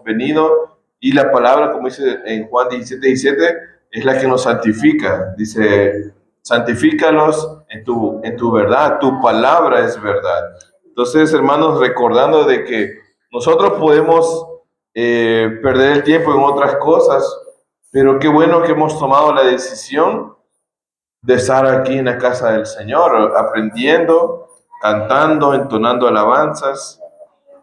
venido, y la palabra, como dice en Juan 17:17, es la que nos santifica. Dice, santifícalos en tu verdad, tu palabra es verdad. Entonces, hermanos, recordando de que nosotros podemos perder el tiempo en otras cosas, pero qué bueno que hemos tomado la decisión de estar aquí en la casa del Señor, aprendiendo, cantando, entonando alabanzas.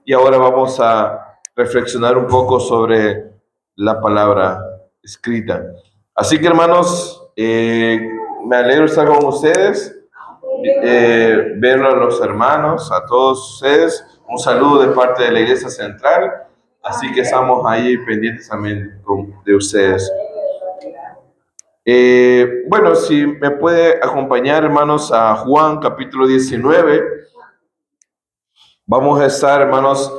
Y ahora vamos a reflexionar un poco sobre la palabra escrita. Así que, hermanos, me alegro estar con ustedes, ver a los hermanos, a todos ustedes. Un saludo de parte de la Iglesia Central. Así que estamos ahí pendientes también de ustedes. Bueno, si me puede acompañar, hermanos, a Juan capítulo 19. Vamos a estar, hermanos,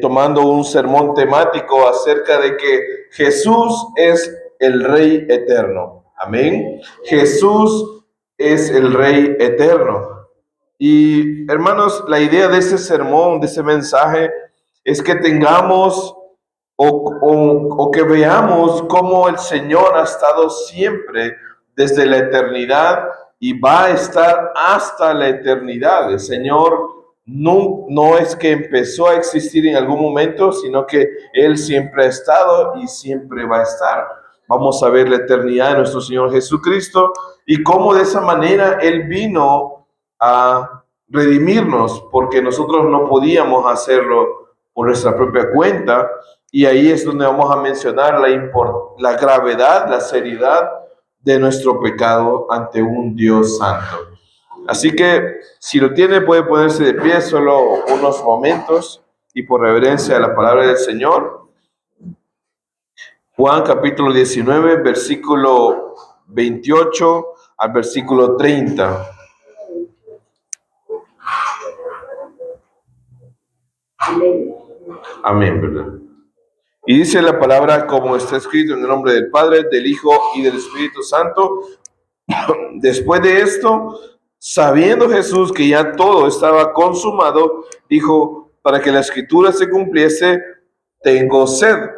tomando un sermón temático acerca de que Jesús es el Rey eterno. Amén. Jesús es el Rey eterno. Y, hermanos, la idea de ese sermón, de ese mensaje, es que tengamos o que veamos cómo el Señor ha estado siempre desde la eternidad y va a estar hasta la eternidad. El Señor no es que empezó a existir en algún momento, sino que Él siempre ha estado y siempre va a estar. Vamos a ver la eternidad de nuestro Señor Jesucristo y cómo de esa manera Él vino a redimirnos, porque nosotros no podíamos hacerlo por nuestra propia cuenta. Y ahí es donde vamos a mencionar la gravedad, la seriedad de nuestro pecado ante un Dios santo. Así que, si lo tiene, puede ponerse de pie solo unos momentos y por reverencia a la palabra del Señor. Juan capítulo 19, versículo 28 al versículo 30. Amén, ¿verdad? Y dice la palabra como está escrito en el nombre del Padre, del Hijo y del Espíritu Santo. Después de esto, sabiendo Jesús que ya todo estaba consumado, dijo, para que la escritura se cumpliese, tengo sed.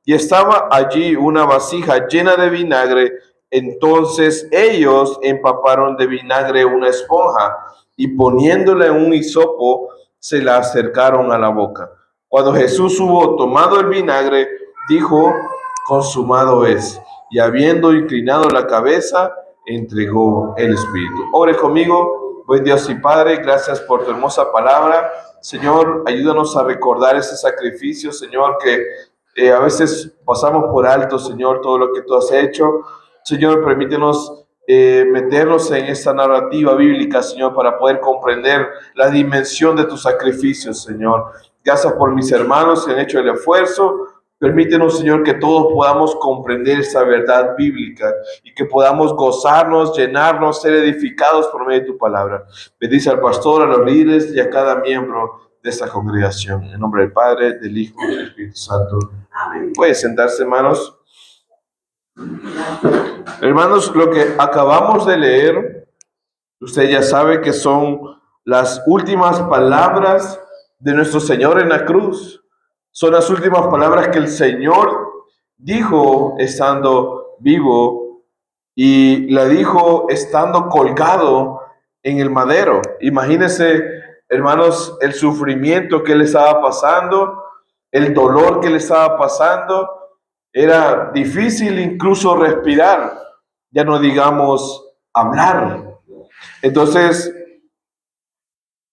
Y estaba allí una vasija llena de vinagre. Entonces ellos empaparon de vinagre una esponja y poniéndola en un hisopo, se la acercaron a la boca. Cuando Jesús hubo tomado el vinagre, dijo, consumado es. Y habiendo inclinado la cabeza, entregó el Espíritu. Ore conmigo. Buen Dios y Padre, gracias por tu hermosa palabra. Señor, ayúdanos a recordar ese sacrificio, Señor, que a veces pasamos por alto, Señor, todo lo que tú has hecho. Señor, permítenos meternos en esta narrativa bíblica, Señor, para poder comprender la dimensión de tu sacrificio, Señor. Gracias por mis hermanos que han hecho el esfuerzo. Permítenos, Señor, que todos podamos comprender esta verdad bíblica y que podamos gozarnos, llenarnos, ser edificados por medio de tu palabra. Bendice al pastor, a los líderes y a cada miembro de esta congregación. En nombre del Padre, del Hijo y del Espíritu Santo. Amén. Pueden sentarse, hermanos. Hermanos, lo que acabamos de leer, usted ya sabe que son las últimas palabras de nuestro Señor en la cruz. Son las últimas palabras que el Señor dijo estando vivo y la dijo estando colgado en el madero. Imagínense, hermanos, el sufrimiento que le estaba pasando, el dolor que le estaba pasando. Era difícil incluso respirar, ya no digamos hablar. Entonces,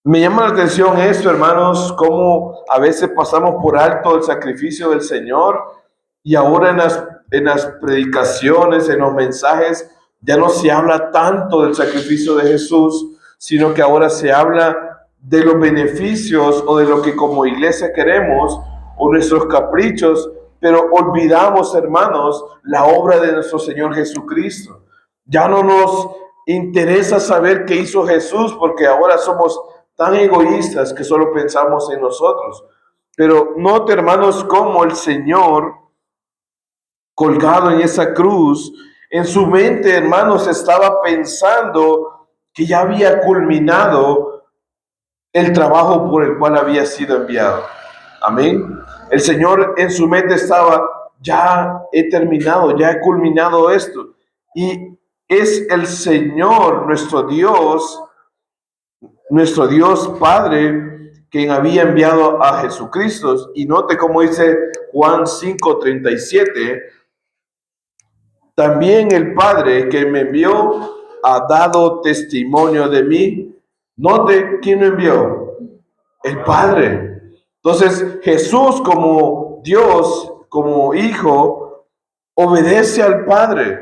me llama la atención esto, hermanos, cómo a veces pasamos por alto el sacrificio del Señor y ahora en las predicaciones, en los mensajes, ya no se habla tanto del sacrificio de Jesús, sino que ahora se habla de los beneficios o de lo que como iglesia queremos o nuestros caprichos, pero olvidamos, hermanos, la obra de nuestro Señor Jesucristo. Ya no nos interesa saber qué hizo Jesús porque ahora somos tan egoístas que solo pensamos en nosotros. Pero note, hermanos, cómo el Señor, colgado en esa cruz, en su mente, hermanos, estaba pensando que ya había culminado el trabajo por el cual había sido enviado. Amén. El Señor en su mente estaba, ya he terminado, ya he culminado esto. Y es el Señor, nuestro Dios Padre, quien había enviado a Jesucristo. Y note cómo dice Juan 5:37, también el Padre que me envió ha dado testimonio de mí. Note quién lo envió, el Padre. Entonces Jesús como Dios, como Hijo, obedece al Padre.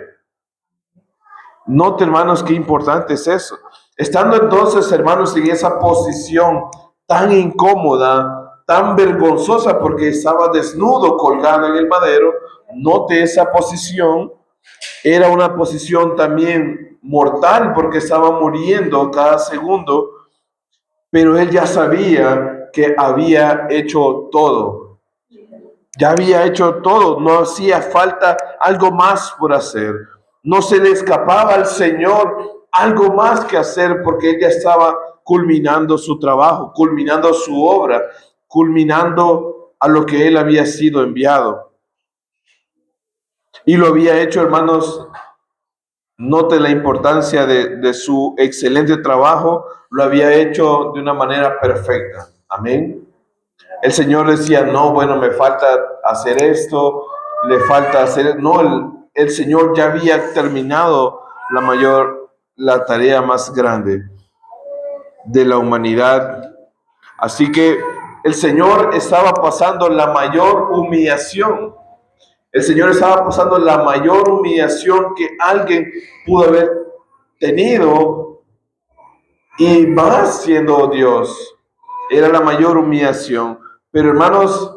Note, hermanos, qué importante es eso. Estando entonces, hermanos, en esa posición tan incómoda, tan vergonzosa, porque estaba desnudo, colgado en el madero, note esa posición. Era una posición también mortal, porque estaba muriendo cada segundo, pero él ya sabía que había hecho todo. Ya había hecho todo, no hacía falta algo más por hacer. No se le escapaba al Señor algo más que hacer, porque él ya estaba culminando su trabajo, culminando su obra, culminando a lo que él había sido enviado. Y lo había hecho, hermanos. Note la importancia de su excelente trabajo. Lo había hecho de una manera perfecta. Amén. El Señor decía, no, bueno, me falta hacer esto, le falta hacer... No, el Señor ya había terminado la tarea más grande de la humanidad. Así que el Señor estaba pasando la mayor humillación. El Señor estaba pasando la mayor humillación que alguien pudo haber tenido, y más siendo Dios. Era la mayor humillación. Pero hermanos,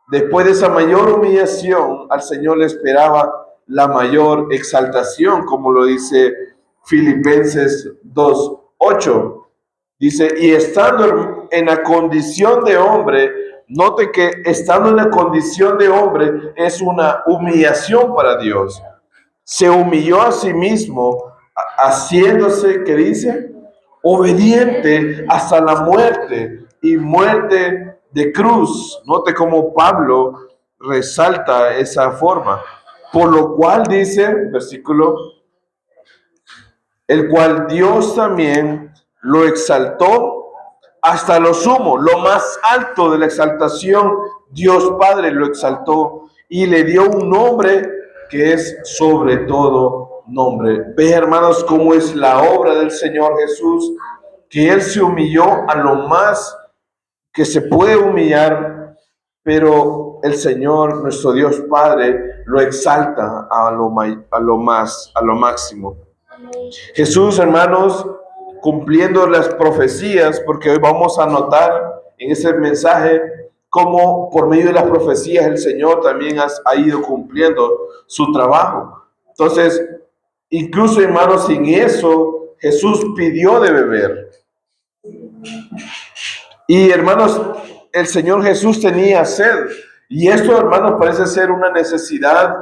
después de esa mayor humillación, al Señor le esperaba la mayor exaltación, como lo dice Filipenses 2:8. Dice, y estando en la condición de hombre, note que estando en la condición de hombre es una humillación para Dios. Se humilló a sí mismo, haciéndose, ¿qué dice? Obediente hasta la muerte, y muerte de cruz. Note cómo Pablo resalta esa forma. Por lo cual dice, versículo, el cual Dios también lo exaltó hasta lo sumo, lo más alto de la exaltación. Dios Padre lo exaltó y le dio un nombre que es sobre todo nombre. Ve, hermanos, cómo es la obra del Señor Jesús, que Él se humilló a lo más que se puede humillar, pero el Señor, nuestro Dios Padre, lo exalta a lo máximo. Jesús, hermanos, cumpliendo las profecías, porque hoy vamos a notar en ese mensaje cómo por medio de las profecías el Señor también ha ido cumpliendo su trabajo. Entonces, incluso, hermanos, sin eso, Jesús pidió de beber. Y, hermanos, el Señor Jesús tenía sed. Y esto, hermanos, parece ser una necesidad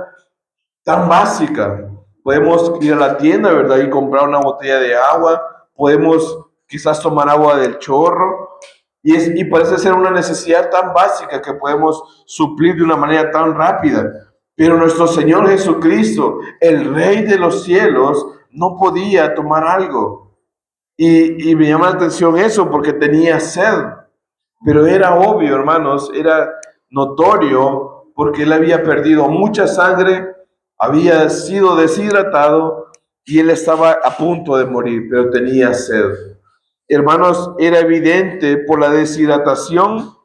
tan básica. Podemos ir a la tienda, ¿verdad? Y comprar una botella de agua. Podemos quizás tomar agua del chorro. Y parece ser una necesidad tan básica que podemos suplir de una manera tan rápida. Pero nuestro Señor Jesucristo, el Rey de los cielos, no podía tomar algo. Y me llama la atención eso porque tenía sed. Pero era obvio, hermanos, era notorio, porque él había perdido mucha sangre, había sido deshidratado y él estaba a punto de morir, pero tenía sed. Hermanos, era evidente por la deshidratación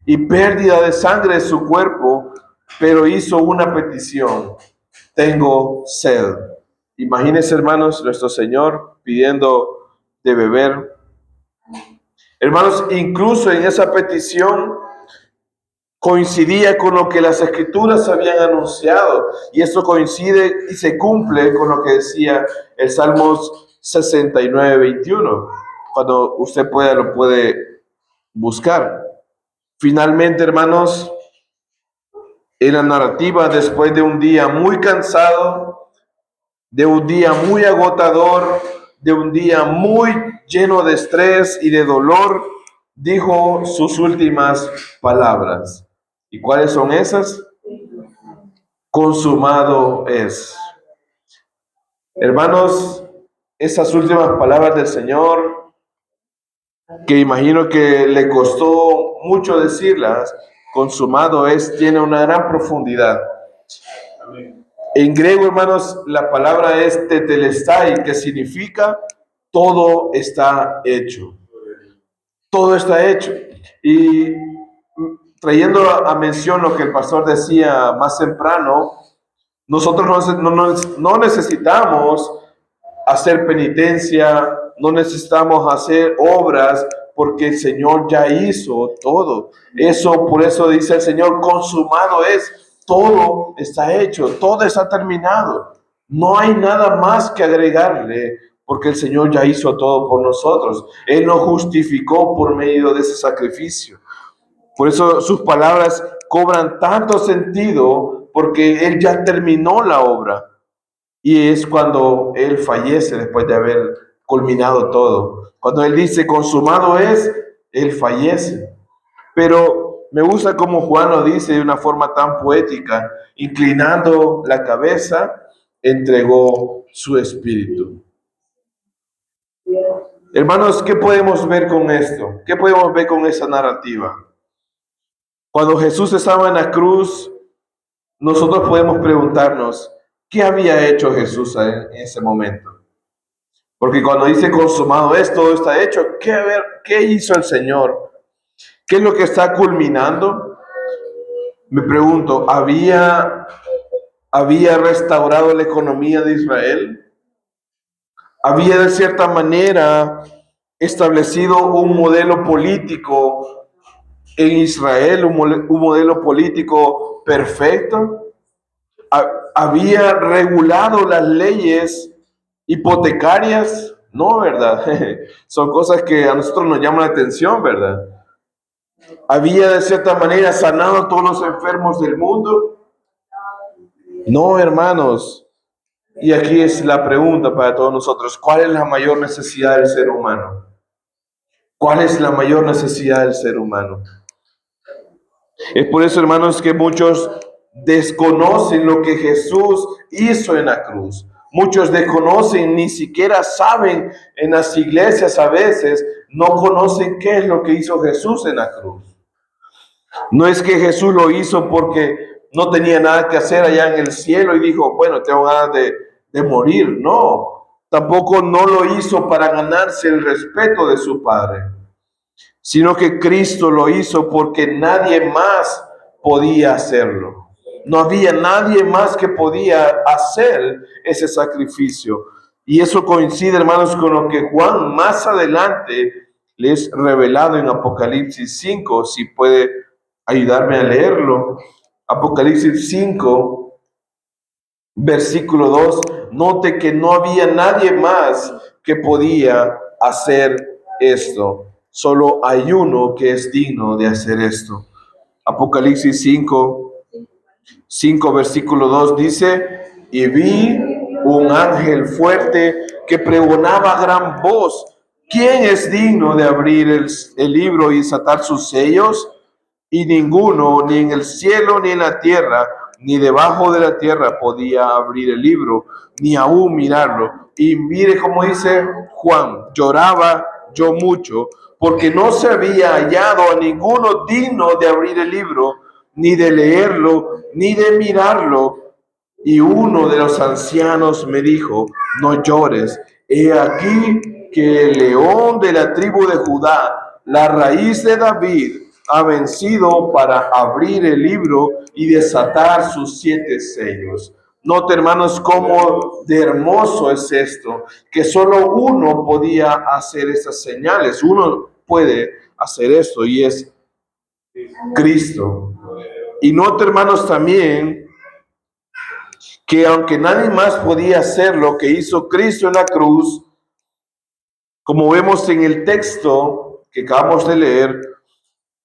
y pérdida de sangre de su cuerpo, pero hizo una petición: tengo sed. Imagínense, hermanos, nuestro Señor pidiendo de beber. Hermanos, incluso en esa petición coincidía con lo que las Escrituras habían anunciado, y esto coincide y se cumple con lo que decía el Salmos 69:21. Cuando usted pueda, lo puede buscar. Finalmente, hermanos, en la narrativa, después de un día muy cansado, de un día muy agotador, de un día muy lleno de estrés y de dolor, dijo sus últimas palabras. ¿Y cuáles son esas? Consumado es. Hermanos, esas últimas palabras del Señor, que imagino que le costó mucho decirlas, consumado es, tiene una gran profundidad. En griego, hermanos, la palabra es tetelestai, que significa todo está hecho. Todo está hecho. Y trayendo a mención lo que el pastor decía más temprano, nosotros no necesitamos hacer penitencia, no necesitamos hacer obras, porque el Señor ya hizo todo. Por eso dice el Señor, consumado es, todo está hecho, todo está terminado. No hay nada más que agregarle, porque el Señor ya hizo todo por nosotros. Él nos justificó por medio de ese sacrificio. Por eso sus palabras cobran tanto sentido, porque Él ya terminó la obra. Y es cuando Él fallece después de haber culminado todo. Cuando Él dice consumado es, Él fallece. Pero me gusta como Juan lo dice de una forma tan poética, inclinando la cabeza, entregó su espíritu. Hermanos, ¿qué podemos ver con esto? ¿Qué podemos ver con esa narrativa? Cuando Jesús estaba en la cruz, nosotros podemos preguntarnos, ¿qué había hecho Jesús en ese momento? Porque cuando dice consumado es, todo está hecho, ¿qué hizo el Señor? ¿Qué es lo que está culminando? Me pregunto, ¿había restaurado la economía de Israel? ¿Había de cierta manera establecido un modelo político en Israel, un modelo político perfecto? ¿Había regulado las leyes hipotecarias? No, ¿verdad? Son cosas que a nosotros nos llaman la atención, ¿verdad? ¿Había de cierta manera sanado a todos los enfermos del mundo? No, hermanos. Y aquí es la pregunta para todos nosotros. ¿Cuál es la mayor necesidad del ser humano? ¿Cuál es la mayor necesidad del ser humano? Es por eso, hermanos, que muchos desconocen lo que Jesús hizo en la cruz. Muchos desconocen, ni siquiera saben en las iglesias a veces, no conocen qué es lo que hizo Jesús en la cruz. No es que Jesús lo hizo porque no tenía nada que hacer allá en el cielo y dijo, bueno, tengo ganas de morir. No, tampoco no lo hizo para ganarse el respeto de su Padre, sino que Cristo lo hizo porque nadie más podía hacerlo. No había nadie más que podía hacer ese sacrificio. Y eso coincide, hermanos, con lo que Juan más adelante les revelado en Apocalipsis 5, si puede ayudarme a leerlo. Apocalipsis 5, versículo 2, note que no había nadie más que podía hacer esto. Solo hay uno que es digno de hacer esto. Apocalipsis 5, versículo 2 dice, y vi un ángel fuerte que pregonaba a gran voz, ¿quién es digno de abrir el libro y desatar sus sellos? Y ninguno, ni en el cielo, ni en la tierra, ni debajo de la tierra podía abrir el libro, ni aún mirarlo. Y mire cómo dice Juan, lloraba yo mucho, porque no se había hallado a ninguno digno de abrir el libro, ni de leerlo, ni de mirarlo. Y uno de los ancianos me dijo, no llores, he aquí que el león de la tribu de Judá, la raíz de David, ha vencido para abrir el libro y desatar sus 7 sellos. Note, hermanos, cómo de hermoso es esto, que solo uno podía hacer esas señales. Uno puede hacer esto y es Cristo. Y note, hermanos, también que aunque nadie más podía hacer lo que hizo Cristo en la cruz, como vemos en el texto que acabamos de leer,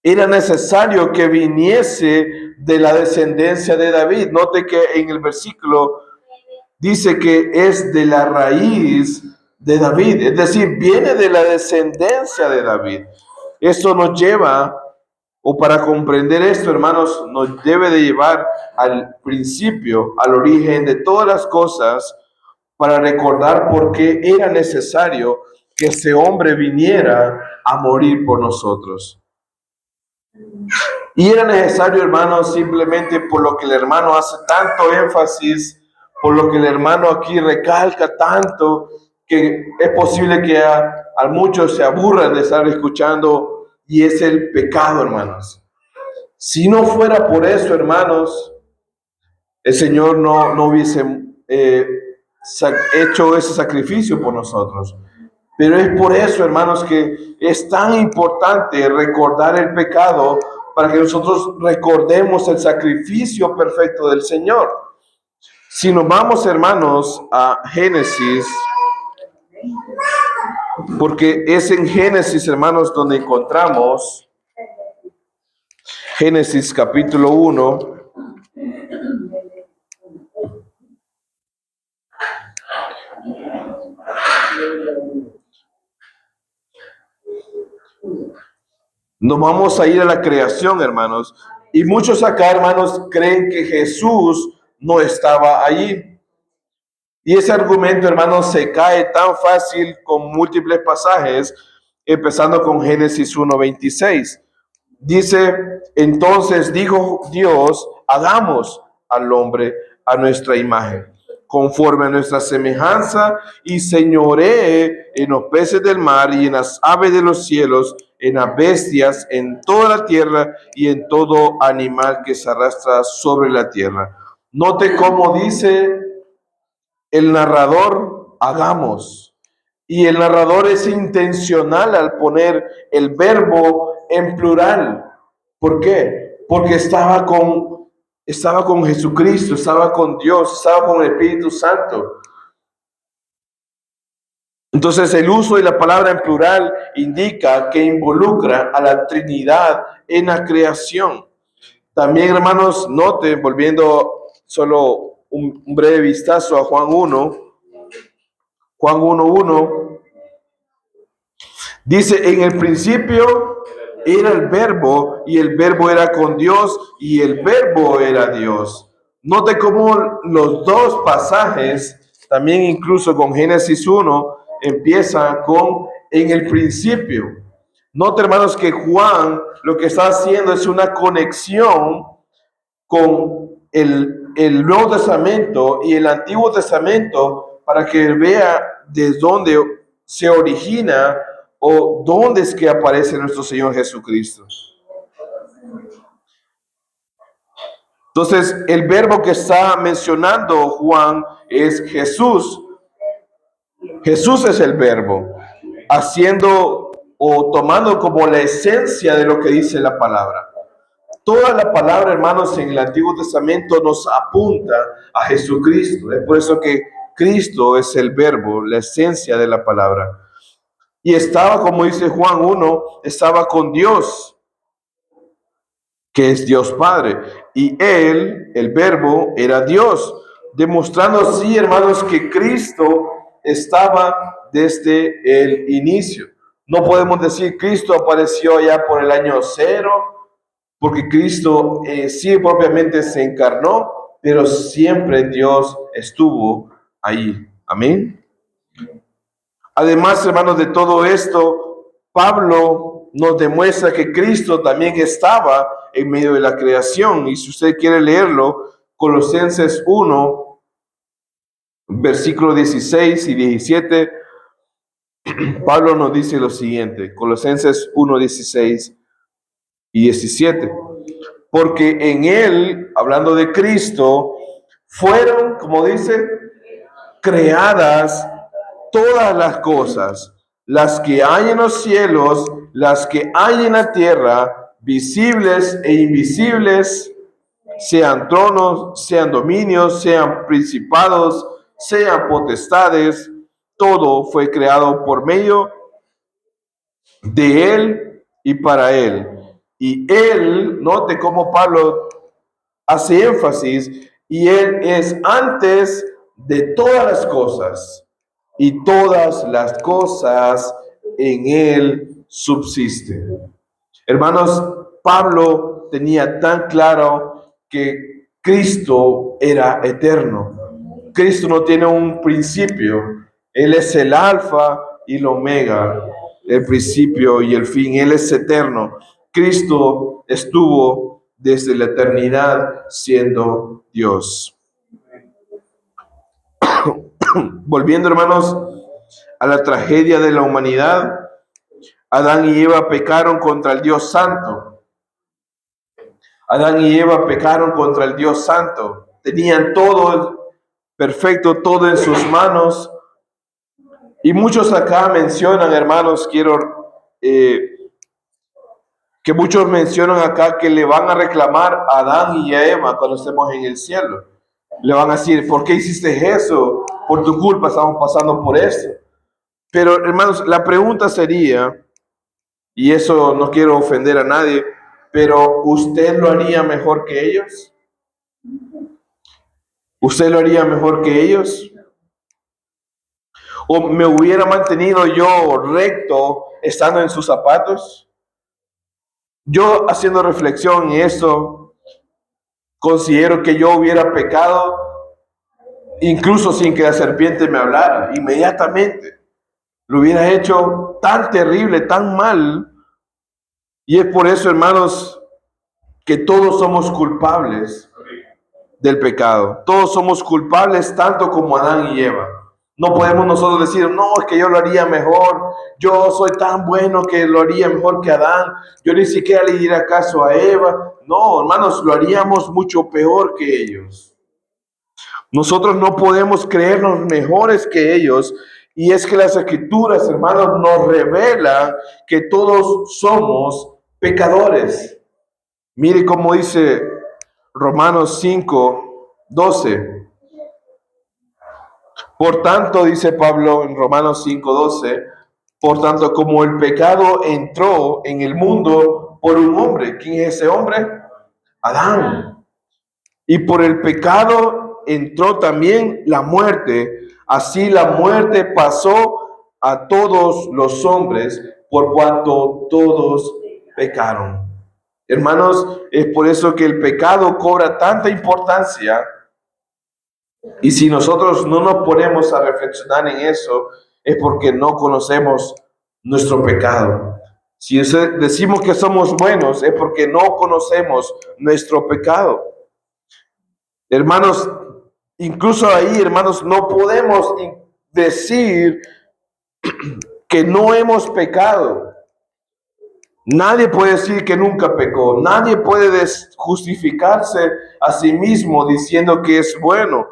era necesario que viniese de la descendencia de David. Note que en el versículo dice que es de la raíz de David, es decir, viene de la descendencia de David. Esto nos lleva, o para comprender esto, hermanos, nos debe de llevar al principio, al origen de todas las cosas, para recordar por qué era necesario que ese hombre viniera a morir por nosotros. Y era necesario, hermanos, simplemente por lo que el hermano hace tanto énfasis, por lo que el hermano aquí recalca tanto, que es posible que a muchos se aburran de estar escuchando, y es el pecado, hermanos. Si no fuera por eso, hermanos, el Señor no hubiese hecho ese sacrificio por nosotros. Pero es por eso, hermanos, que es tan importante recordar el pecado, para que nosotros recordemos el sacrificio perfecto del Señor. Si nos vamos, hermanos, a Génesis, porque es en Génesis, hermanos, donde encontramos Génesis capítulo 1. Nos vamos a ir a la creación, hermanos. Y muchos acá, hermanos, creen que Jesús no estaba allí. Y ese argumento, hermanos, se cae tan fácil con múltiples pasajes, empezando con Génesis 1:26. Dice, entonces dijo Dios, hagamos al hombre a nuestra imagen, conforme a nuestra semejanza, y señoree en los peces del mar y en las aves de los cielos, en las bestias, en toda la tierra y en todo animal que se arrastra sobre la tierra. Note cómo dice el narrador, hagamos. Y el narrador es intencional al poner el verbo en plural. ¿Por qué? Porque estaba con Jesucristo, estaba con Dios, estaba con el Espíritu Santo. Entonces el uso de la palabra en plural indica que involucra a la Trinidad en la creación. También, hermanos, noten, volviendo solo un breve vistazo a Juan 1:1, dice, en el principio era el verbo, y el verbo era con Dios, y el verbo era Dios. Note cómo los dos pasajes, también incluso con Génesis 1, empiezan con en el principio. Note, hermanos, que Juan lo que está haciendo es una conexión con el Nuevo Testamento y el Antiguo Testamento, para que vea desde dónde se origina o dónde es que aparece nuestro Señor Jesucristo. Entonces, el verbo que está mencionando Juan es Jesús. Jesús es el verbo, haciendo o tomando como la esencia de lo que dice la palabra. Toda la palabra, hermanos, en el Antiguo Testamento nos apunta a Jesucristo. Es por eso que Cristo es el verbo, la esencia de la palabra. Y estaba, como dice Juan 1, estaba con Dios, que es Dios Padre. Y Él, el verbo, era Dios, demostrando así, hermanos, que Cristo estaba desde el inicio. No podemos decir Cristo apareció ya por el año 0, porque Cristo sí propiamente se encarnó, pero siempre Dios estuvo ahí. Amén. Además, hermanos, de todo esto, Pablo nos demuestra que Cristo también estaba en medio de la creación. Y si usted quiere leerlo, Colosenses 1, versículos 16 y 17, Pablo nos dice lo siguiente, Colosenses 1, 16 y 17. Porque en Él, hablando de Cristo, fueron, como dice, creadas todas las cosas, las que hay en los cielos, las que hay en la tierra, visibles e invisibles, sean tronos, sean dominios, sean principados, sean potestades, todo fue creado por medio de Él y para Él. Y Él, note cómo Pablo hace énfasis, y Él es antes de todas las cosas, y todas las cosas en Él subsiste. Hermanos, Pablo tenía tan claro que Cristo era eterno. Cristo no tiene un principio. Él es el alfa y el omega, el principio y el fin. Él es eterno. Cristo estuvo desde la eternidad siendo Dios. Volviendo, hermanos, a la tragedia de la humanidad, Adán y Eva pecaron contra el Dios Santo. Adán y Eva pecaron contra el Dios Santo. Tenían todo perfecto, todo en sus manos. Y muchos acá mencionan, hermanos, que muchos mencionan acá que le van a reclamar a Adán y a Eva cuando estemos en el cielo. Le van a decir, ¿por qué hiciste eso? Por tu culpa estamos pasando por esto. Pero, hermanos, la pregunta sería, y eso no quiero ofender a nadie, pero ¿usted lo haría mejor que ellos? ¿Usted lo haría mejor que ellos? ¿O me hubiera mantenido yo recto estando en sus zapatos? Yo, haciendo reflexión en esto, considero que yo hubiera pecado incluso sin que la serpiente me hablara. Inmediatamente lo hubiera hecho tan terrible, tan mal. Y es por eso, hermanos, que todos somos culpables del pecado. Todos somos culpables tanto como Adán y Eva. No podemos nosotros decir, no, es que yo lo haría mejor. Yo soy tan bueno que lo haría mejor que Adán. Yo ni siquiera le diría caso a Eva. No, hermanos, lo haríamos mucho peor que ellos. Nosotros no podemos creernos mejores que ellos. Y es que las Escrituras, hermanos, nos revelan que todos somos pecadores. Mire cómo dice Romanos 5:12. Por tanto, dice Pablo en Romanos 5:12, por tanto, como el pecado entró en el mundo por un hombre. ¿Quién es ese hombre? Adán. Y por el pecado entró también la muerte. Así la muerte pasó a todos los hombres, por cuanto todos pecaron. Hermanos, es por eso que el pecado cobra tanta importancia. Y si nosotros no nos ponemos a reflexionar en eso, es porque no conocemos nuestro pecado. Si decimos que somos buenos, es porque no conocemos nuestro pecado. Hermanos, incluso ahí, hermanos, no podemos decir que no hemos pecado. Nadie puede decir que nunca pecó. Nadie puede justificarse a sí mismo diciendo que es bueno.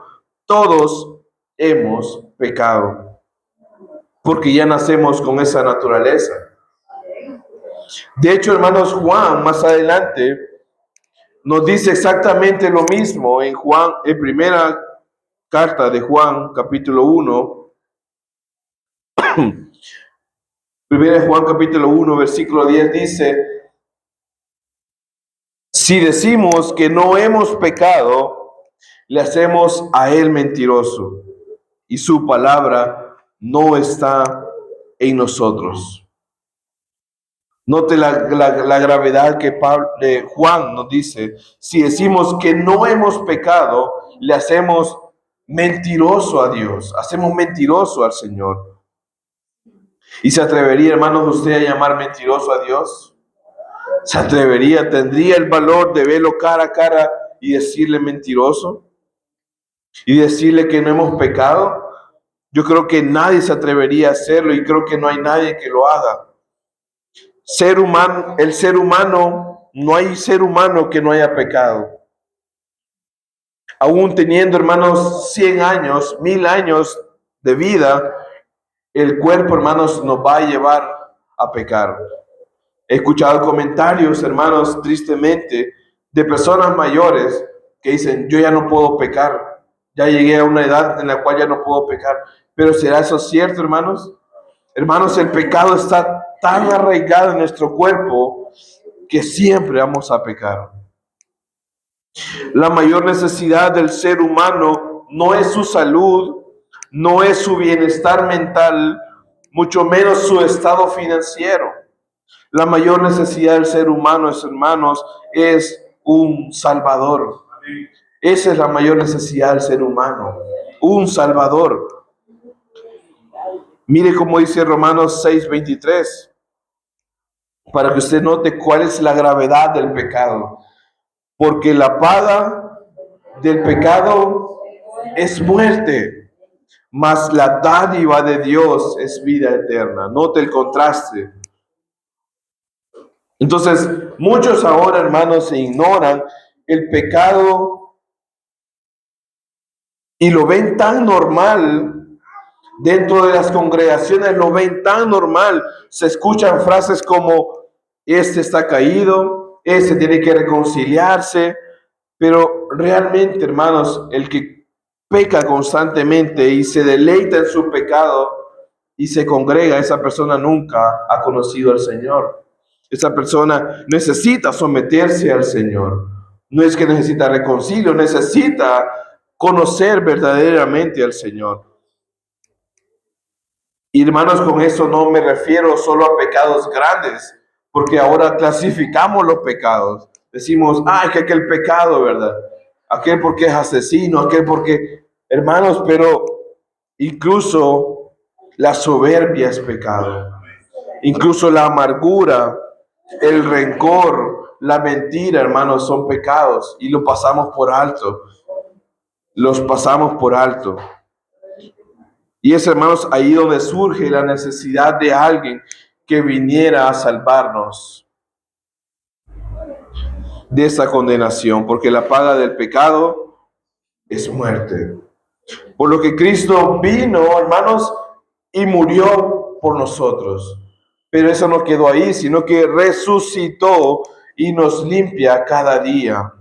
Todos hemos pecado, porque ya nacemos con esa naturaleza. De hecho, hermanos, Juan más adelante nos dice exactamente lo mismo en primera carta de Juan, capítulo 1. Primera Juan, capítulo 1, versículo 10 dice: si decimos que no hemos pecado, le hacemos a él mentiroso, y su palabra no está en nosotros. Note la gravedad que Juan nos dice. Si decimos que no hemos pecado, le hacemos mentiroso a Dios, hacemos mentiroso al Señor. ¿Y se atrevería, hermanos, usted a llamar mentiroso a Dios? ¿Se atrevería, tendría el valor de verlo cara a cara y decirle mentiroso? ¿Y decirle que no hemos pecado? Yo creo que nadie se atrevería a hacerlo, y creo que no hay nadie que lo haga. El ser humano, no hay ser humano que no haya pecado. Aún teniendo, hermanos, 100 años, 1000 años de vida, el cuerpo, hermanos, nos va a llevar a pecar. He escuchado comentarios, hermanos, tristemente, de personas mayores que dicen, yo ya no puedo pecar. Ya llegué a una edad en la cual ya no puedo pecar. Pero ¿será eso cierto, hermanos? Hermanos, el pecado está tan arraigado en nuestro cuerpo que siempre vamos a pecar. La mayor necesidad del ser humano no es su salud, no es su bienestar mental, mucho menos su estado financiero. La mayor necesidad del ser humano, hermanos, es un Salvador. Esa es la mayor necesidad del ser humano, un Salvador. Mire cómo dice Romanos 6:23, para que usted note cuál es la gravedad del pecado. Porque la paga del pecado es muerte, mas la dádiva de Dios es vida eterna. Note el contraste. Entonces, muchos ahora, hermanos, ignoran el pecado y lo ven tan normal. Dentro de las congregaciones lo ven tan normal. Se escuchan frases como, este está caído, este tiene que reconciliarse. Pero realmente, hermanos, el que peca constantemente y se deleita en su pecado y se congrega, esa persona nunca ha conocido al Señor. Esa persona necesita someterse al Señor. No es que necesita reconcilio, necesita conocer verdaderamente al Señor. Y hermanos, con eso no me refiero solo a pecados grandes, porque ahora clasificamos los pecados. Decimos, que aquel pecado, ¿verdad? Aquel porque es asesino, aquel porque... Hermanos, pero incluso la soberbia es pecado. Incluso la amargura, el rencor, la mentira, hermanos, son pecados y lo pasamos por alto. Los pasamos por alto. Y es, hermanos, ahí donde surge la necesidad de alguien que viniera a salvarnos de esa condenación, porque la paga del pecado es muerte. Por lo que Cristo vino, hermanos, y murió por nosotros. Pero eso no quedó ahí, sino que resucitó y nos limpia cada día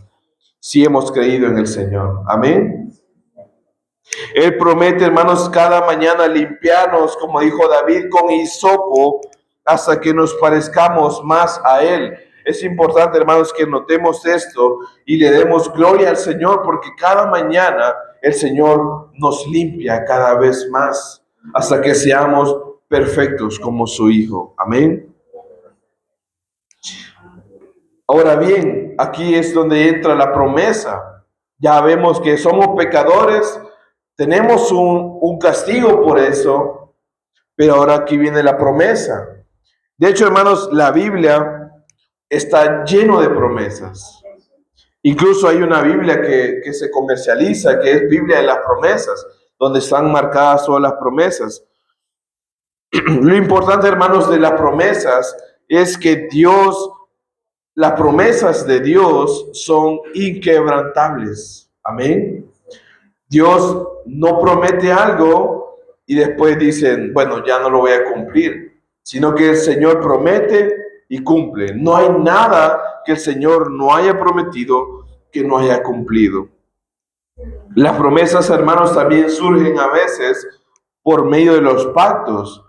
si hemos creído en el Señor. Amén. Él promete, hermanos, cada mañana limpiarnos, como dijo David, con hisopo hasta que nos parezcamos más a Él. Es importante, hermanos, que notemos esto y le demos gloria al Señor, porque cada mañana el Señor nos limpia cada vez más hasta que seamos perfectos como su Hijo. Amén. Ahora bien, aquí es donde entra la promesa. Ya vemos que somos pecadores, tenemos un castigo por eso, pero ahora aquí viene la promesa. De hecho, hermanos, la Biblia está lleno de promesas. Incluso hay una Biblia que se comercializa, que es Biblia de las promesas, donde están marcadas todas las promesas. Lo importante, hermanos, de las promesas es que las promesas de Dios son inquebrantables. Amén. Dios no promete algo y después dicen, bueno, ya no lo voy a cumplir, sino que el Señor promete y cumple. No hay nada que el Señor no haya prometido que no haya cumplido. Las promesas, hermanos, también surgen a veces por medio de los pactos.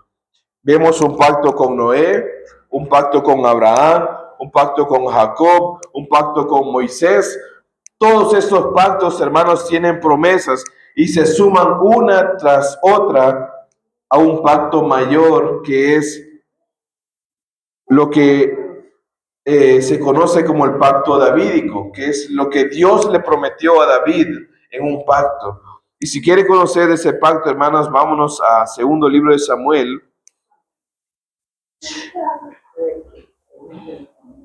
Vemos un pacto con Noé, un pacto con Abraham, un pacto con Jacob, un pacto con Moisés. Todos estos pactos, hermanos, tienen promesas y se suman una tras otra a un pacto mayor, que es lo que se conoce como el pacto davídico, que es lo que Dios le prometió a David en un pacto. Y si quiere conocer ese pacto, hermanos, vámonos a segundo libro de Samuel.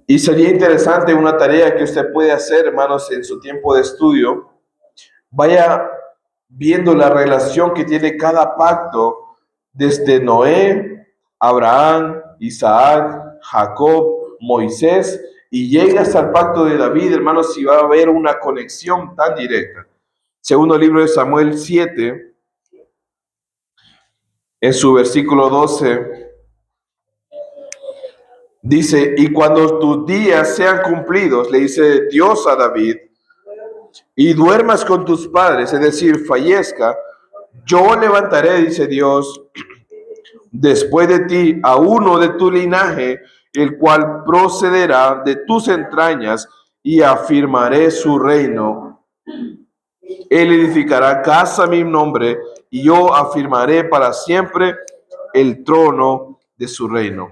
Y sería interesante una tarea que usted puede hacer, hermanos, en su tiempo de estudio. Vaya viendo la relación que tiene cada pacto desde Noé, Abraham, Isaac, Jacob, Moisés, y llega hasta el pacto de David, hermanos, si va a haber una conexión tan directa. Segundo libro de Samuel 7, en su versículo 12, dice, y cuando tus días sean cumplidos, le dice Dios a David, y duermas con tus padres, es decir, fallezca, yo levantaré, dice Dios, después de ti a uno de tu linaje, el cual procederá de tus entrañas, y afirmaré su reino. Él edificará casa a mi nombre, y yo afirmaré para siempre el trono de su reino.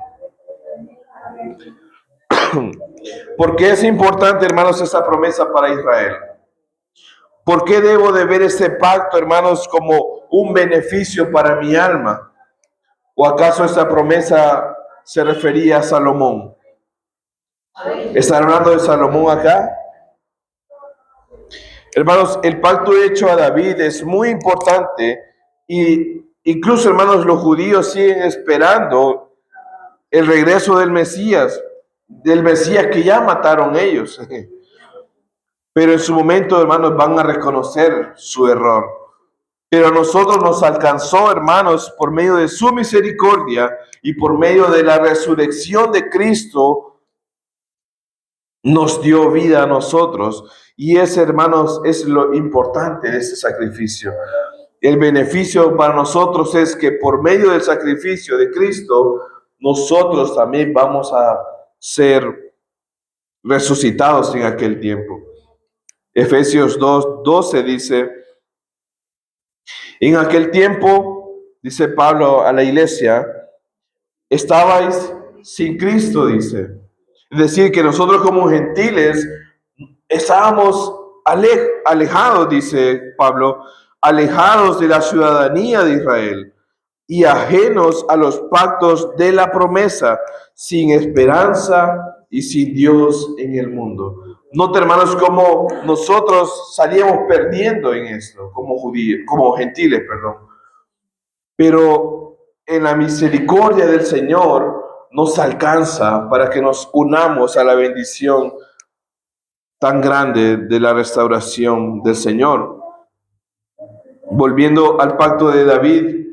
¿Por qué es importante, hermanos, esta promesa para Israel? ¿Por qué debo de ver este pacto, hermanos, como un beneficio para mi alma? ¿O acaso esta promesa se refería a Salomón? ¿Está hablando de Salomón acá? Hermanos, el pacto hecho a David es muy importante y incluso, hermanos, los judíos siguen esperando el regreso del Mesías que ya mataron ellos. Pero en su momento, hermanos, van a reconocer su error. Pero a nosotros nos alcanzó, hermanos, por medio de su misericordia y por medio de la resurrección de Cristo, nos dio vida a nosotros. Y ese, hermanos, es lo importante de este sacrificio. El beneficio para nosotros es que por medio del sacrificio de Cristo, nosotros también vamos a ser resucitados en aquel tiempo. Efesios 2:12 dice: en aquel tiempo, dice Pablo a la iglesia, estabais sin Cristo, dice. Es decir, que nosotros como gentiles estábamos alejados, dice Pablo, alejados de la ciudadanía de Israel y ajenos a los pactos de la promesa, sin esperanza y sin Dios en el mundo. Nota, hermanos, cómo nosotros salíamos perdiendo en esto, como judíos, como gentiles, perdón. Pero en la misericordia del Señor nos alcanza para que nos unamos a la bendición tan grande de la restauración del Señor. Volviendo al pacto de David,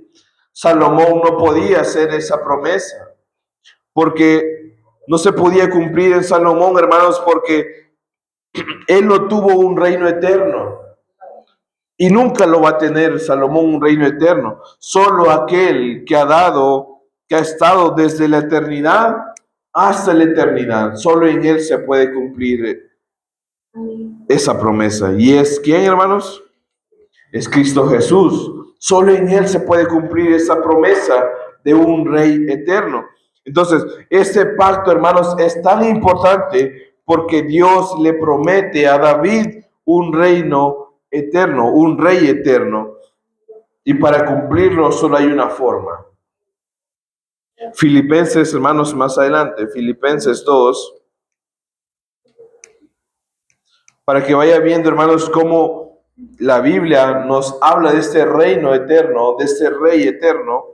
Salomón no podía hacer esa promesa, porque no se podía cumplir en Salomón, hermanos, porque él no tuvo un reino eterno. Y nunca lo va a tener Salomón, un reino eterno. Solo aquel que ha estado desde la eternidad hasta la eternidad. Solo en él se puede cumplir esa promesa. ¿Y es quién, hermanos? Es Cristo Jesús. Solo en él se puede cumplir esa promesa de un rey eterno. Entonces, este pacto, hermanos, es tan importante porque Dios le promete a David un reino eterno, un rey eterno. Y para cumplirlo solo hay una forma. Filipenses, hermanos, más adelante, Filipenses 2, para que vaya viendo, hermanos, cómo la Biblia nos habla de este reino eterno, de este rey eterno.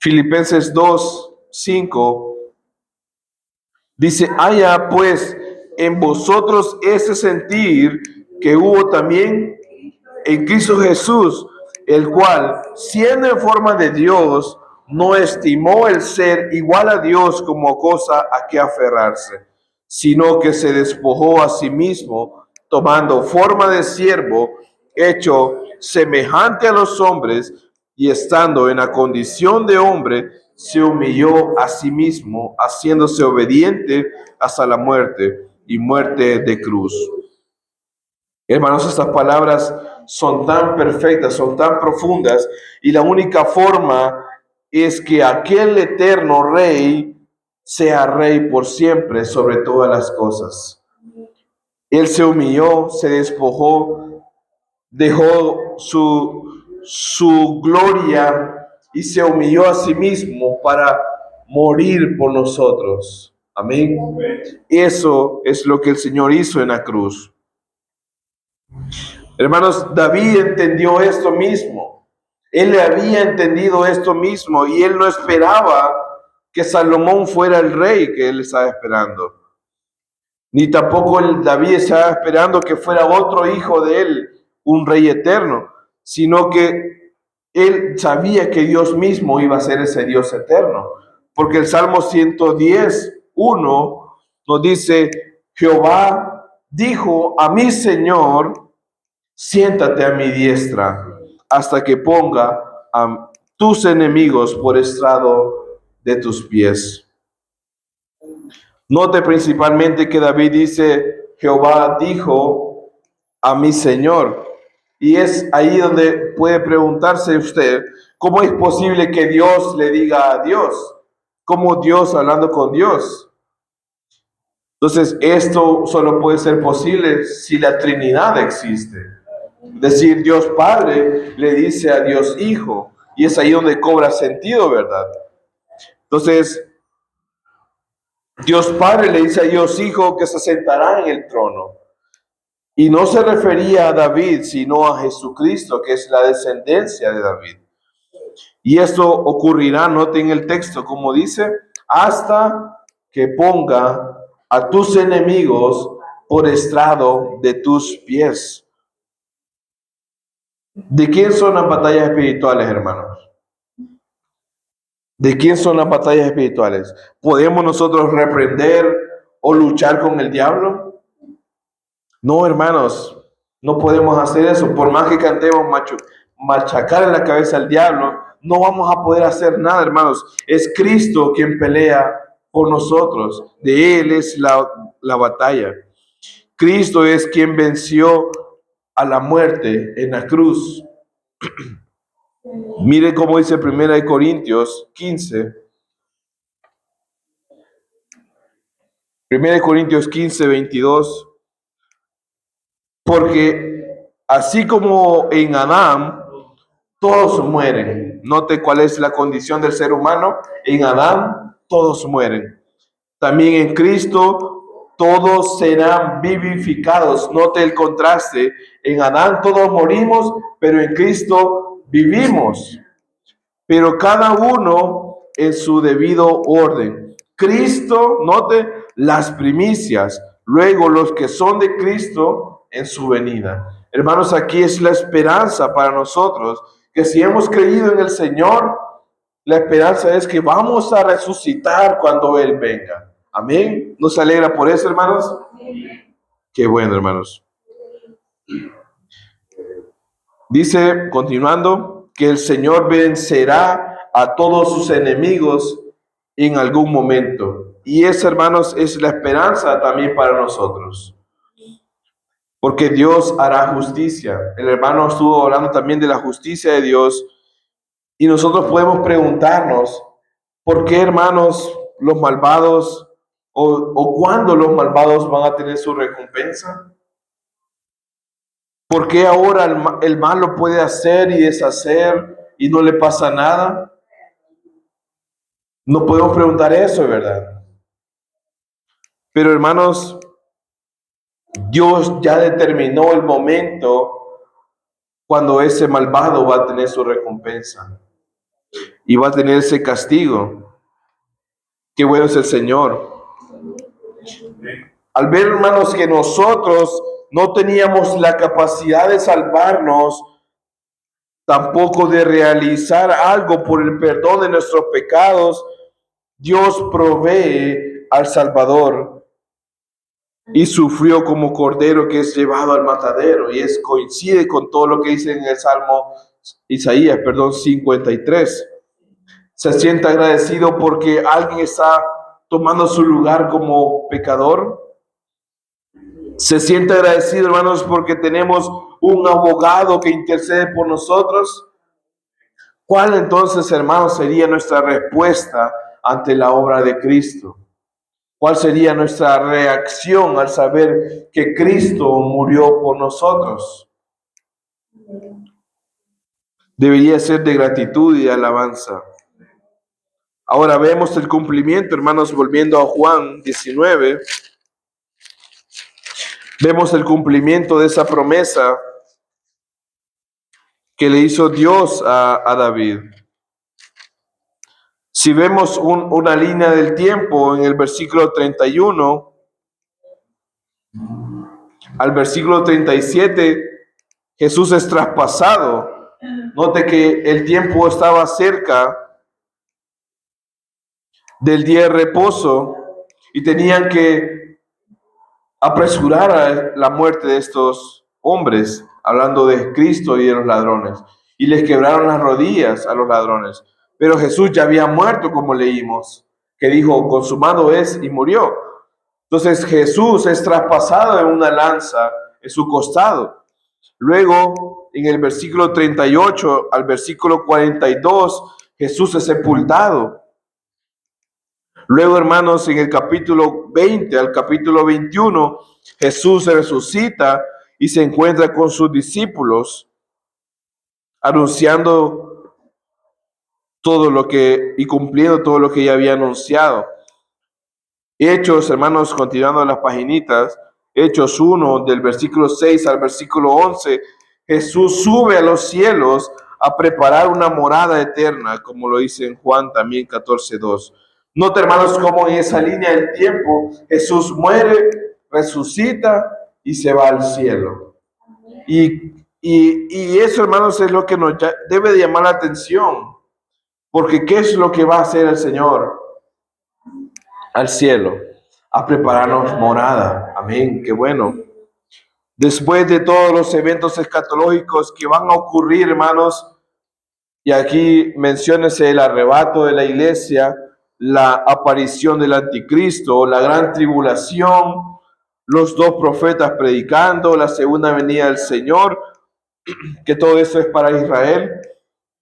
Filipenses 2:5 dice: haya pues en vosotros ese sentir que hubo también en Cristo Jesús, el cual, siendo en forma de Dios, no estimó el ser igual a Dios como cosa a que aferrarse, sino que se despojó a sí mismo, tomando forma de siervo, hecho semejante a los hombres, y estando en la condición de hombre, se humilló a sí mismo, haciéndose obediente hasta la muerte y muerte de cruz. Hermanos, estas palabras son tan perfectas, son tan profundas, y la única forma es que aquel eterno rey sea rey por siempre sobre todas las cosas. Él se humilló, se despojó, dejó su gloria y se humilló a sí mismo para morir por nosotros. Amén. Eso es lo que el Señor hizo en la cruz. Hermanos, David entendió esto mismo. Él le había entendido esto mismo y él no esperaba que Salomón fuera el rey que él estaba esperando. Ni tampoco David estaba esperando que fuera otro hijo de él, un rey eterno, sino que él sabía que Dios mismo iba a ser ese Dios eterno. Porque el Salmo 110:1 nos dice: Jehová dijo a mi Señor, siéntate a mi diestra hasta que ponga a tus enemigos por estrado de tus pies. Note principalmente que David dice: Jehová dijo a mi Señor. Y es ahí donde puede preguntarse usted: ¿cómo es posible que Dios le diga a Dios? como Dios hablando con Dios. Entonces, esto solo puede ser posible si la Trinidad existe. Es decir, Dios Padre le dice a Dios Hijo, y es ahí donde cobra sentido, ¿verdad? Entonces, Dios Padre le dice a Dios Hijo que se sentará en el trono. Y no se refería a David, sino a Jesucristo, que es la descendencia de David. Y esto ocurrirá, noten el texto, como dice, hasta que ponga a tus enemigos por estrado de tus pies. ¿De quién son las batallas espirituales, hermanos? ¿De quién son las batallas espirituales? ¿Podemos nosotros reprender o luchar con el diablo? No, hermanos, no podemos hacer eso. Por más que cantemos machacar en la cabeza al diablo, no vamos a poder hacer nada, hermanos. Es Cristo quien pelea por nosotros. De Él es la batalla. Cristo es quien venció a la muerte en la cruz. Mire cómo dice 1 Corintios 15. 1 Corintios 15, 22. Porque así como en Adán todos mueren. Note cuál es la condición del ser humano. En Adán todos mueren. También en Cristo todos serán vivificados. Note el contraste. En Adán todos morimos, pero en Cristo vivimos. Pero cada uno en su debido orden. Cristo, note, las primicias. Luego los que son de Cristo en su venida. Hermanos, aquí es la esperanza para nosotros, que si hemos creído en el Señor, la esperanza es que vamos a resucitar cuando Él venga. Amén. ¿Nos alegra por eso, hermanos? Qué bueno, hermanos. Dice, continuando, que el Señor vencerá a todos sus enemigos en algún momento. Y esa, hermanos, es la esperanza también para nosotros. Porque Dios hará justicia. El hermano estuvo hablando también de la justicia de Dios. Y nosotros podemos preguntarnos, ¿por qué, hermanos, los malvados o cuándo los malvados van a tener su recompensa? ¿Por qué ahora el mal lo puede hacer y deshacer y no le pasa nada? No podemos preguntar eso, ¿verdad? Pero, hermanos, Dios ya determinó el momento cuando ese malvado va a tener su recompensa y va a tener ese castigo. Qué bueno es el Señor. Al ver, hermanos, que nosotros no teníamos la capacidad de salvarnos, tampoco de realizar algo por el perdón de nuestros pecados, Dios provee al Salvador y sufrió como cordero que es llevado al matadero. Y coincide con todo lo que dice en el Salmo Isaías, 53. Se siente agradecido porque alguien está tomando su lugar como pecador. Se siente agradecido, hermanos, porque tenemos un abogado que intercede por nosotros. ¿Cuál entonces, hermanos, sería nuestra respuesta ante la obra de Cristo? ¿Cuál sería nuestra reacción al saber que Cristo murió por nosotros? Debería ser de gratitud y de alabanza. Ahora vemos el cumplimiento, hermanos, volviendo a Juan 19. Vemos el cumplimiento de esa promesa que le hizo Dios a David. Si vemos una línea del tiempo en el versículo 31 al versículo 37, Jesús es traspasado. Note que el tiempo estaba cerca del día de reposo y tenían que apresurar a la muerte de estos hombres, hablando de Cristo y de los ladrones, y les quebraron las rodillas a los ladrones. Pero Jesús ya había muerto, como leímos, que dijo, consumado es, y murió. Entonces Jesús es traspasado en una lanza en su costado. Luego, en el versículo 38 al versículo 42, Jesús es sepultado. Luego, hermanos, en el capítulo 20 al capítulo 21, Jesús se resucita y se encuentra con sus discípulos, anunciando todo lo que y cumpliendo todo lo que ya había anunciado. Hechos, hermanos, continuando las paginitas, Hechos 1, del versículo 6 al versículo 11, Jesús sube a los cielos a preparar una morada eterna, como lo dice en Juan también 14:2. Nota, hermanos, cómo en esa línea del tiempo Jesús muere, resucita y se va al cielo. Y eso, hermanos, es lo que nos debe de llamar la atención, porque ¿qué es lo que va a hacer el Señor al cielo? A prepararnos morada. Amén, qué bueno. Después de todos los eventos escatológicos que van a ocurrir, hermanos, y aquí menciónese el arrebato de la iglesia, la aparición del anticristo, la gran tribulación, los dos profetas predicando, la segunda venida del Señor, que todo eso es para Israel.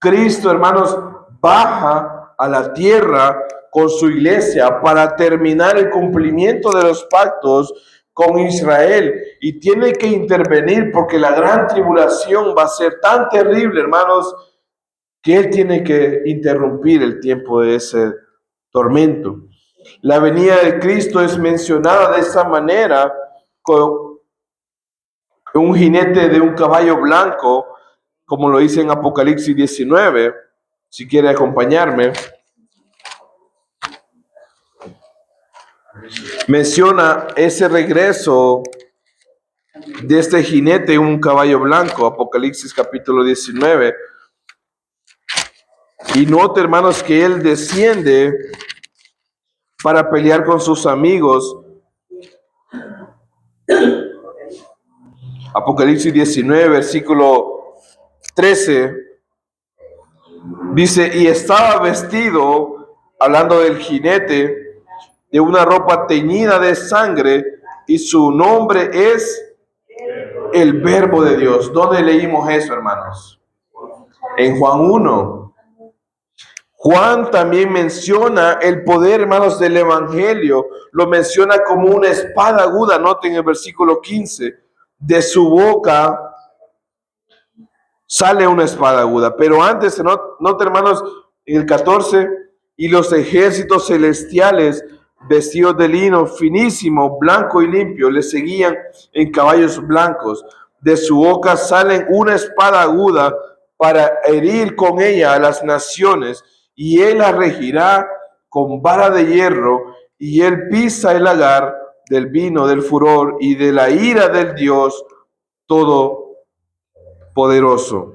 Cristo, hermanos, baja a la tierra con su iglesia para terminar el cumplimiento de los pactos con Israel, y tiene que intervenir porque la gran tribulación va a ser tan terrible, hermanos, que Él tiene que interrumpir el tiempo de ese tormento. La venida de Cristo es mencionada de esa manera, con un jinete de un caballo blanco, como lo dice en Apocalipsis 19, si quiere acompañarme. Menciona ese regreso de este jinete en un caballo blanco, Apocalipsis capítulo 19. Y note, hermanos, que él desciende para pelear con sus amigos. Apocalipsis 19, versículo 13, dice, y estaba vestido, hablando del jinete, de una ropa teñida de sangre, y su nombre es el Verbo de Dios. ¿Dónde leímos eso, hermanos? En Juan 1. Juan también menciona el poder, hermanos, del Evangelio. Lo menciona como una espada aguda. Noten el versículo 15. De su boca sale una espada aguda. Pero antes, noten, hermanos, en el 14, y los ejércitos celestiales, vestidos de lino finísimo, blanco y limpio, le seguían en caballos blancos. De su boca salen una espada aguda para herir con ella a las naciones, y él la regirá con vara de hierro, y él pisa el lagar del vino del furor y de la ira del Dios Todopoderoso.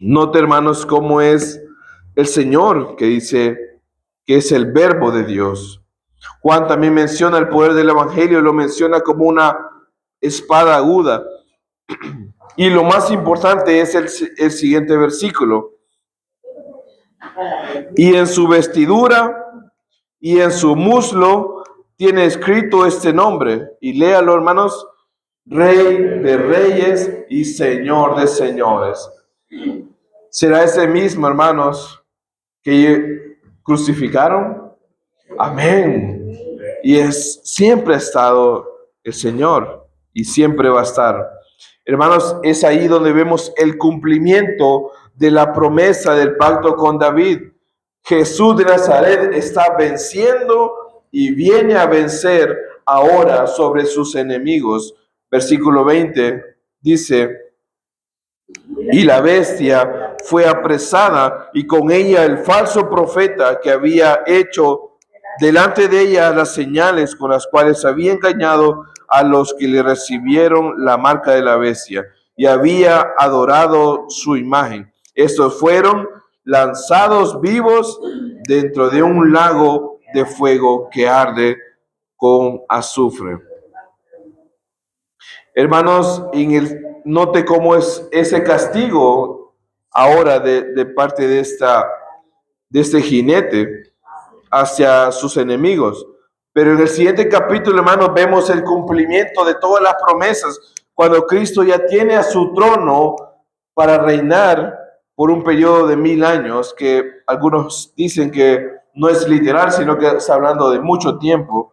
Note, hermanos, cómo es el Señor que dice que es el Verbo de Dios. Juan también menciona el poder del Evangelio, lo menciona como una espada aguda. Y lo más importante es el siguiente versículo. Y en su vestidura y en su muslo tiene escrito este nombre. Y léalo, hermanos: Rey de Reyes y Señor de Señores. ¿Será ese mismo, hermanos, que crucificaron? Amén. Y siempre ha estado el Señor y siempre va a estar. Hermanos, es ahí donde vemos el cumplimiento de la promesa del pacto con David. Jesús de Nazaret está venciendo y viene a vencer ahora sobre sus enemigos. Versículo 20 dice: y la bestia fue apresada, y con ella el falso profeta que había hecho delante de ella las señales con las cuales había engañado a los que le recibieron la marca de la bestia y había adorado su imagen. Estos fueron lanzados vivos dentro de un lago de fuego que arde con azufre. Hermanos, note cómo es ese castigo ahora de parte de este jinete hacia sus enemigos. Pero en el siguiente capítulo, hermanos, vemos el cumplimiento de todas las promesas, cuando Cristo ya tiene a su trono para reinar por un periodo de 1000 años, que algunos dicen que no es literal, sino que está hablando de mucho tiempo,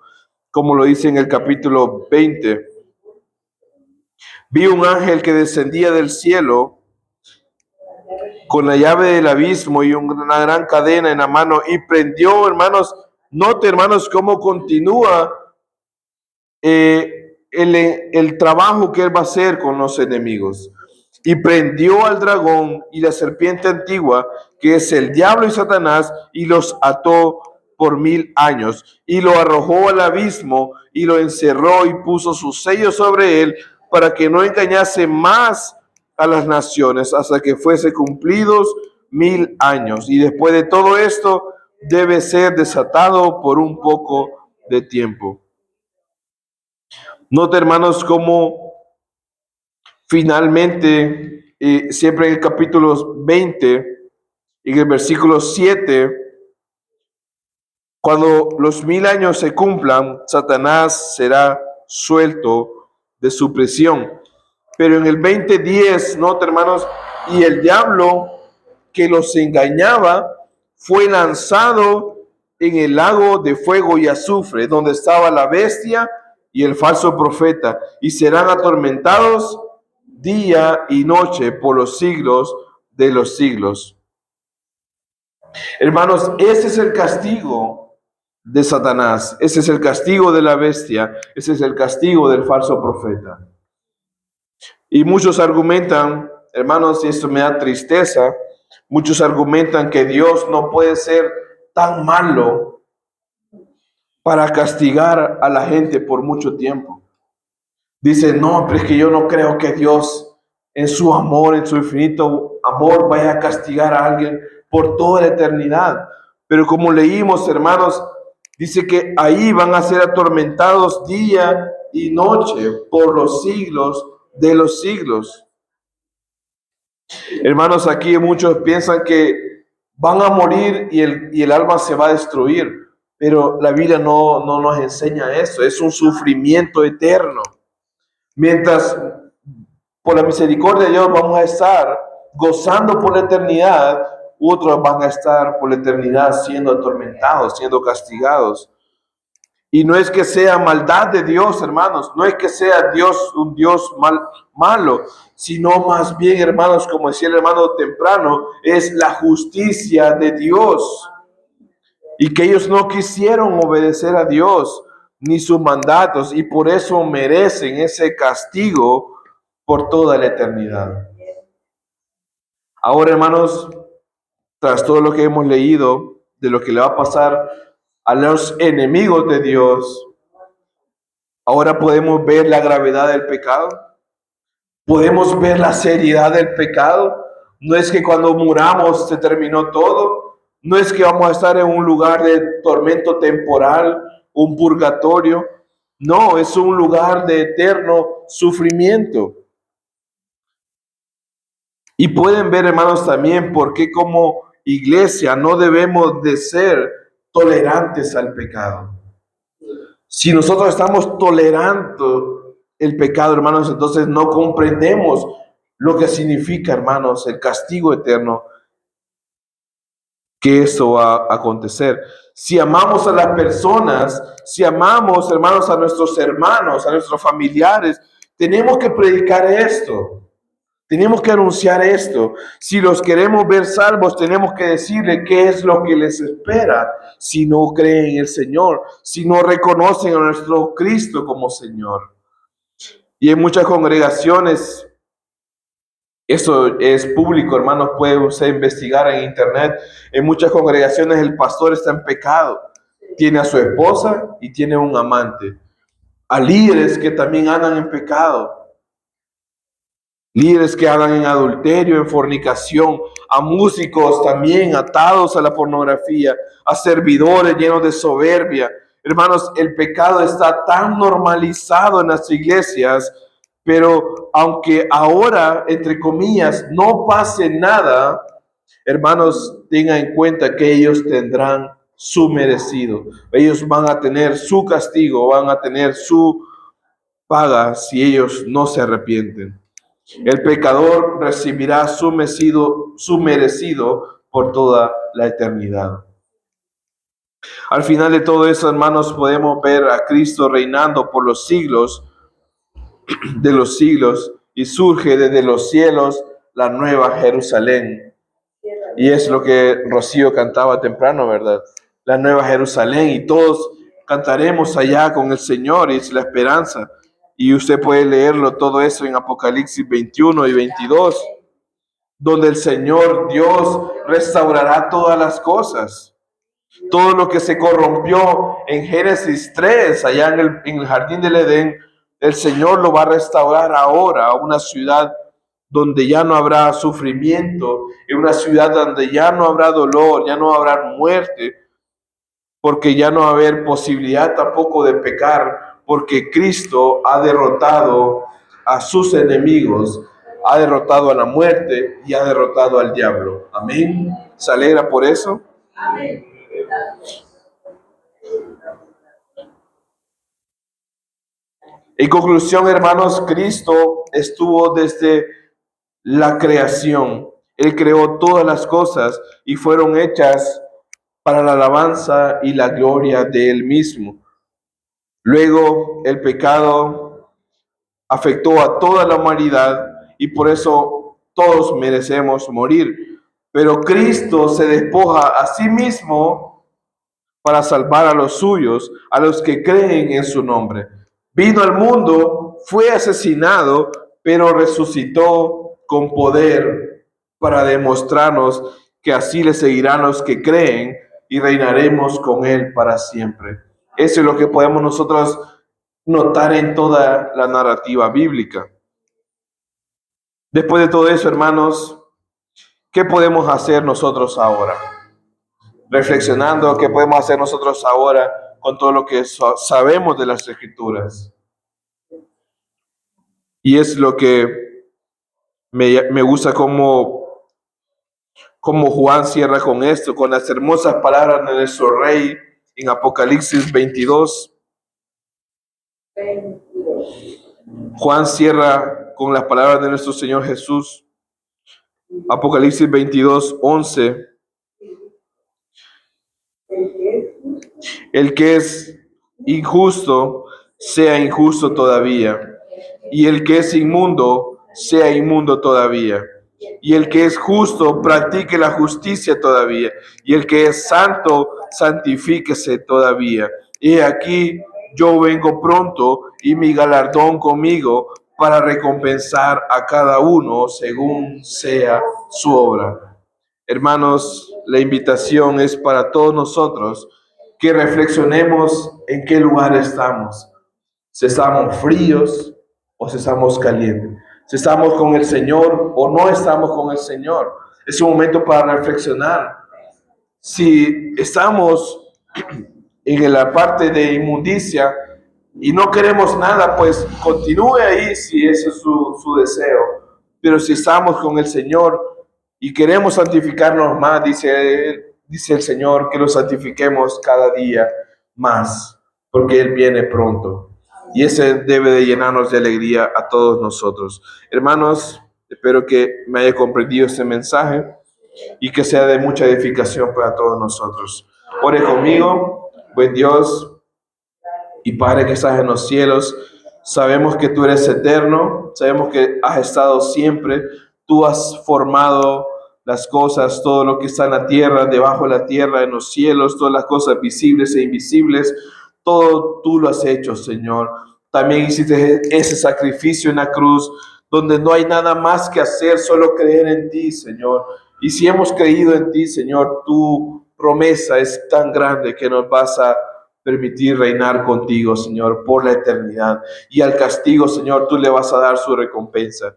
como lo dice en el capítulo 20. Vi un ángel que descendía del cielo con la llave del abismo y una gran cadena en la mano y prendió, hermanos, note, hermanos, cómo continúa el trabajo que él va a hacer con los enemigos. Y prendió al dragón y la serpiente antigua, que es el diablo y Satanás, y los ató por 1000 años, y lo arrojó al abismo, y lo encerró y puso su sello sobre él, para que no engañase más a las naciones, hasta que fuese cumplidos 1000 años. Y después de todo esto, debe ser desatado por un poco de tiempo. Nota, hermanos, cómo finalmente, siempre en el capítulo 20, en el versículo 7, cuando los 1000 años se cumplan, Satanás será suelto de su prisión. Pero en el 20:10, nota, hermanos, y el diablo que los engañaba fue lanzado en el lago de fuego y azufre, donde estaba la bestia y el falso profeta, y serán atormentados día y noche por los siglos de los siglos. Hermanos, ese es el castigo de Satanás, ese es el castigo de la bestia, ese es el castigo del falso profeta. Y muchos argumentan, hermanos, y esto me da tristeza, muchos argumentan que Dios no puede ser tan malo para castigar a la gente por mucho tiempo. Dicen, no, pero es que yo no creo que Dios en su amor, en su infinito amor, vaya a castigar a alguien por toda la eternidad. Pero como leímos, hermanos, dice que ahí van a ser atormentados día y noche por los siglos de los siglos. Hermanos, aquí muchos piensan que van a morir y el alma se va a destruir, pero la Biblia no nos enseña eso, es un sufrimiento eterno. Mientras por la misericordia de Dios vamos a estar gozando por la eternidad, otros van a estar por la eternidad siendo atormentados, siendo castigados. Y no es que sea maldad de Dios, hermanos, no es que sea Dios un Dios malo, sino más bien, hermanos, como decía el hermano temprano, es la justicia de Dios. Y que ellos no quisieron obedecer a Dios ni sus mandatos y por eso merecen ese castigo por toda la eternidad. Ahora, hermanos, tras todo lo que hemos leído de lo que le va a pasar a los enemigos de Dios, ahora podemos ver la gravedad del pecado, podemos ver la seriedad del pecado. No es que cuando muramos se terminó todo, no es que vamos a estar en un lugar de tormento temporal, un purgatorio, no, es un lugar de eterno sufrimiento. Y pueden ver, hermanos, también por qué como iglesia no debemos de ser tolerantes al pecado. Si nosotros estamos tolerando el pecado, hermanos, entonces no comprendemos lo que significa, hermanos, el castigo eterno que eso va a acontecer. Si amamos a las personas, si amamos, hermanos, a nuestros hermanos, a nuestros familiares, tenemos que predicar esto. Tenemos que anunciar esto. Si los queremos ver salvos, tenemos que decirle qué es lo que les espera si no creen en el Señor, si no reconocen a nuestro Cristo como Señor. Y en muchas congregaciones, eso es público, hermanos, puede usted investigar en internet. En muchas congregaciones el pastor está en pecado. Tiene a su esposa y tiene un amante. A líderes que también andan en pecado. Líderes que andan en adulterio, en fornicación, a músicos también atados a la pornografía, a servidores llenos de soberbia. Hermanos, el pecado está tan normalizado en las iglesias, pero aunque ahora, entre comillas, no pase nada, hermanos, tengan en cuenta que ellos tendrán su merecido. Ellos van a tener su castigo, van a tener su paga si ellos no se arrepienten. El pecador recibirá su merecido por toda la eternidad. Al final de todo eso, hermanos, podemos ver a Cristo reinando por los siglos de los siglos y surge desde los cielos la nueva Jerusalén. Y es lo que Rocío cantaba temprano, ¿verdad? La nueva Jerusalén, y todos cantaremos allá con el Señor, y es la esperanza. Y usted puede leerlo todo eso en Apocalipsis 21 y 22, donde el Señor Dios restaurará todas las cosas. Todo lo que se corrompió en Génesis 3, allá en el jardín del Edén, el Señor lo va a restaurar ahora a una ciudad donde ya no habrá sufrimiento, en una ciudad donde ya no habrá dolor, ya no habrá muerte, porque ya no va a haber posibilidad tampoco de pecar, porque Cristo ha derrotado a sus enemigos, ha derrotado a la muerte y ha derrotado al diablo. Amén. ¿Se alegra por eso? Amén. En conclusión, hermanos, Cristo estuvo desde la creación. Él creó todas las cosas y fueron hechas para la alabanza y la gloria de Él mismo. Luego, el pecado afectó a toda la humanidad y por eso todos merecemos morir. Pero Cristo se despoja a sí mismo para salvar a los suyos, a los que creen en su nombre. Vino al mundo, fue asesinado, pero resucitó con poder para demostrarnos que así le seguirán los que creen y reinaremos con Él para siempre. Eso es lo que podemos nosotros notar en toda la narrativa bíblica. Después de todo eso, hermanos, ¿qué podemos hacer nosotros ahora? Reflexionando, ¿qué podemos hacer nosotros ahora con todo lo que sabemos de las Escrituras? Y es lo que me gusta como Juan cierra con esto, con las hermosas palabras de nuestro Rey en Apocalipsis 22. Juan cierra con las palabras de nuestro Señor Jesús. Apocalipsis 22, 11. El que es injusto, sea injusto todavía. Y el que es inmundo, sea inmundo todavía. Y el que es justo, practique la justicia todavía. Y el que es santo, santifíquese todavía. Y aquí yo vengo pronto y mi galardón conmigo para recompensar a cada uno según sea su obra. Hermanos, la invitación es para todos nosotros que reflexionemos en qué lugar estamos. Si estamos fríos o si estamos calientes. Si estamos con el Señor o no estamos con el Señor. Es un momento para reflexionar. Si estamos en la parte de inmundicia y no queremos nada, pues continúe ahí si ese es su deseo. Pero si estamos con el Señor y queremos santificarnos más, dice el Señor, que lo santifiquemos cada día más, porque Él viene pronto. Y ese debe de llenarnos de alegría a todos nosotros. Hermanos, espero que me haya comprendido este mensaje y que sea de mucha edificación para todos nosotros. Ore conmigo, buen Dios y Padre que estás en los cielos. Sabemos que tú eres eterno, sabemos que has estado siempre. Tú has formado las cosas, todo lo que está en la tierra, debajo de la tierra, en los cielos, todas las cosas visibles e invisibles. Todo tú lo has hecho, Señor. También hiciste ese sacrificio en la cruz, donde no hay nada más que hacer, solo creer en ti, Señor. Y si hemos creído en ti, Señor, tu promesa es tan grande que nos vas a permitir reinar contigo, Señor, por la eternidad. Y al castigo, Señor, tú le vas a dar su recompensa.